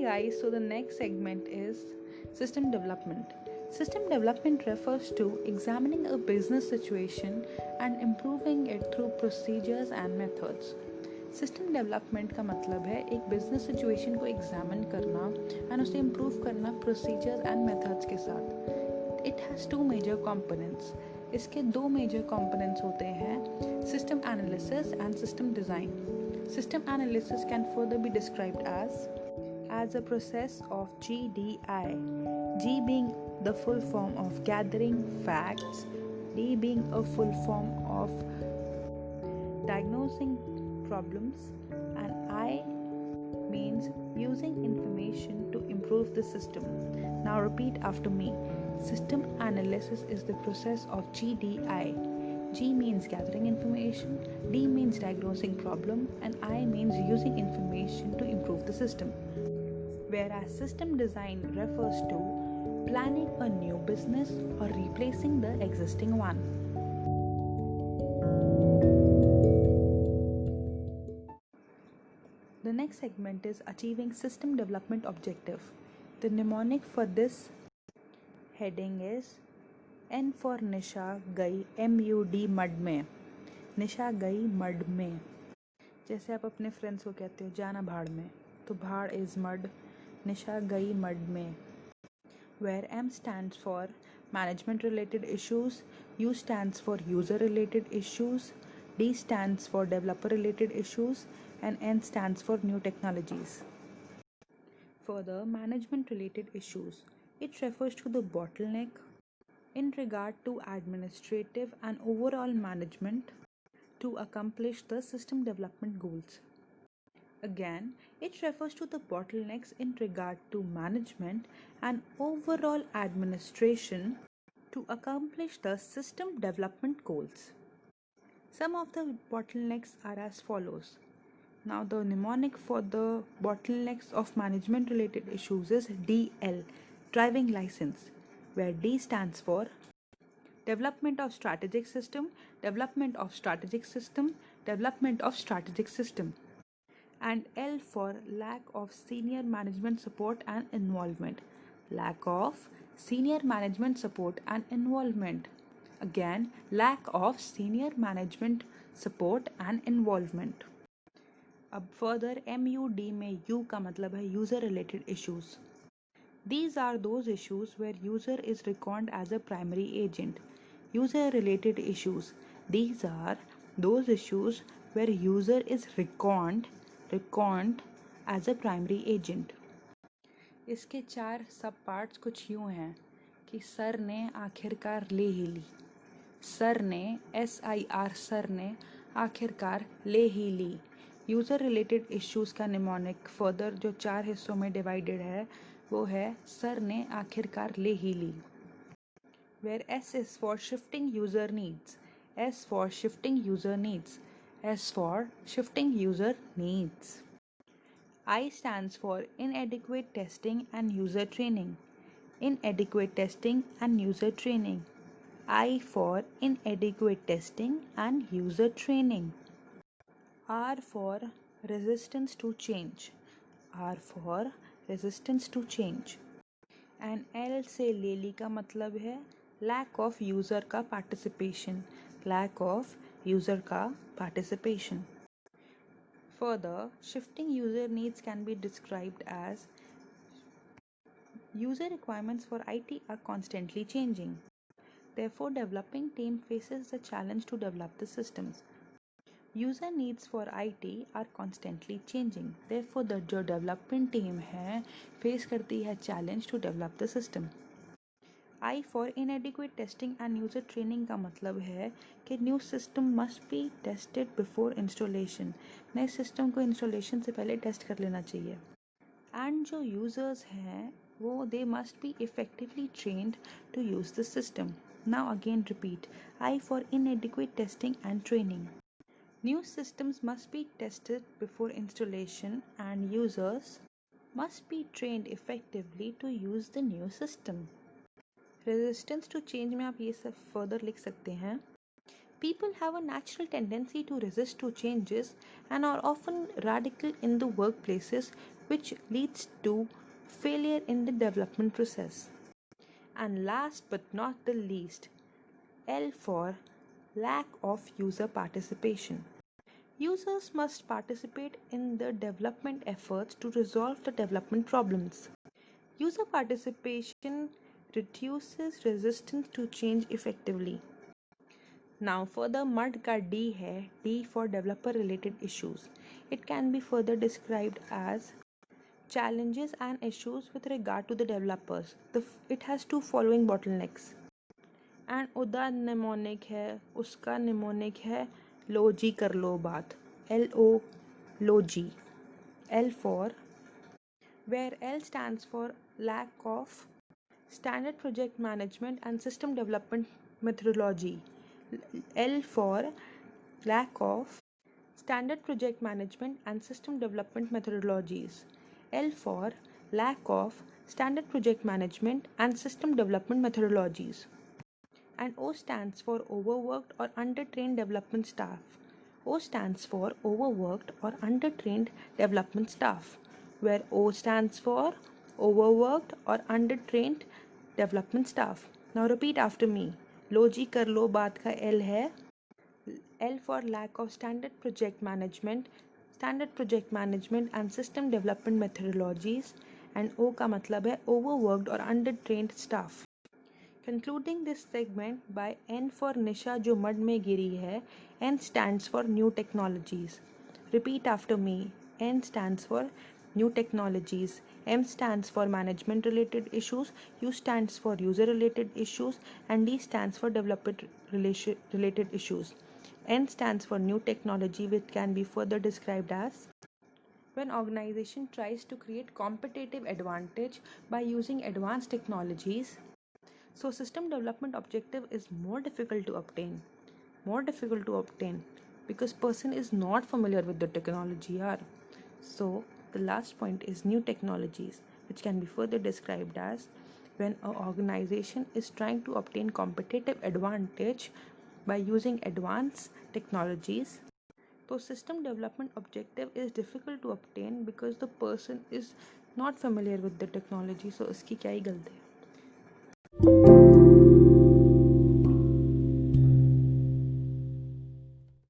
guys, so the next segment is system development. System development refers to examining a business situation and improving it through procedures and methods. System development का मतलब है एक business situation को examine करना and उसे improve करना procedures and methods के साथ. It has two major components. इसके दो मेजर कंपोनेंट्स होते हैं system analysis and system design. System analysis can further be described as a process of GDI, G being the full form of gathering facts, D being a full form of diagnosing problems, and I means using information to improve the system. Now repeat after me. System analysis is the process of GDI. G means gathering information, D means diagnosing problem, and I means using information to improve the system. Whereas system design refers to planning a new business or replacing the existing one. The next segment is achieving system development objective. The mnemonic for this heading is N for Nisha गई MUD mud में. निशा गई mud में. जैसे आप अपने friends को कहते हो जाना भाड़ में, तो भाड़ इज मड. निशा गई मड में. Where M stands for management related issues, U stands for user related issues, D stands for developer related issues, and N stands for new technologies. Further, management related issues. It refers to the bottleneck in regard to administrative and overall management to accomplish the system development goals. Again, it refers to the bottlenecks in regard to management and overall administration to accomplish the system development goals. Some of the bottlenecks are as follows. Now, the mnemonic for the bottlenecks of management related issues is DL, driving license, where D stands for development of strategic system, development of strategic system, development of strategic system. And L for lack of senior management support and involvement. Lack of senior management support and involvement. Again, lack of senior management support and involvement. अब further MUD में U का मतलब है user related issues. These are those issues where user is reckoned as a primary agent. User related issues. These are those issues where user is reckoned as a primary agent. इसके 4 सब parts कुछ यूँ हैं कि sir ने आखिरकार ले ही ली. Sir ने SIR सर ने आखिरकार ले ही ली. यूज़र रिलेटेड इश्यूज़ का निमोनिक फर्दर जो 4 हिस्सों में डिवाइडेड है वो है सर ने आखिरकार ले ही ली. Where S is for shifting user needs. S for shifting user needs. S for shifting user needs. I stands for inadequate testing and user training. Inadequate testing and user training. I for inadequate testing and user training. R for resistance to change. R for resistance to change. And L से ले ली का मतलब है lack of user का participation. Lack of user का participation. Further, shifting user needs can be described as user requirements for IT are constantly changing. Therefore, developing team faces the challenge to develop the systems. User needs for IT are constantly changing. Therefore, the जो development team है face करती है challenge to develop the system. I for inadequate testing and user training का मतलब है कि new system must be tested before installation. नए system को installation से पहले test कर लेना चाहिए. And जो users हैं वो they must be effectively trained to use the system. Now again repeat. I for inadequate testing and training. New systems must be tested before installation and users must be trained effectively to use the new system. Resistance to change में आप ये सब further लिख सकते हैं People have a natural tendency to resist to changes and are often radical in the workplaces, which leads to failure in the development process. And last but not the least, L for lack of user participation. Users must participate in the development efforts to resolve the development problems. User participation reduces resistance to change effectively. Now further mud का D है, D for developer related issues. It can be further described as challenges and issues with regard to the developers. It has two following bottlenecks. And उदा mnemonic है, उसका mnemonic है लो जी कर लो बात. LO low ji. L for where L stands for lack of standard project management and system development methodology. L for lack of standard project management and system development methodologies. L for lack of standard project management and system development methodologies. And O stands for overworked or undertrained development staff. O stands for overworked or undertrained development staff, where O stands for overworked or undertrained development staff. Now repeat after me. लो जी कर लो बात का L है. L for lack of standard project management and system development methodologies, and O का मतलब है overworked or undertrained staff. Concluding this segment by N for Nisha जो mud में गिरी है. N stands for new technologies. Repeat after me. N stands for new technologies. M stands for management related issues. U stands for user related issues, and D stands for development related issues. N stands for new technology, which can be further described as when organization tries to create competitive advantage by using advanced technologies. So system development objective is more difficult to obtain because person is not familiar with the technology. So the last point is new technologies, which can be further described as when an organization is trying to obtain competitive advantage by using advanced technologies. So system development objective is difficult to obtain because the person is not familiar with the technology. So इसकी क्या ही गलती है.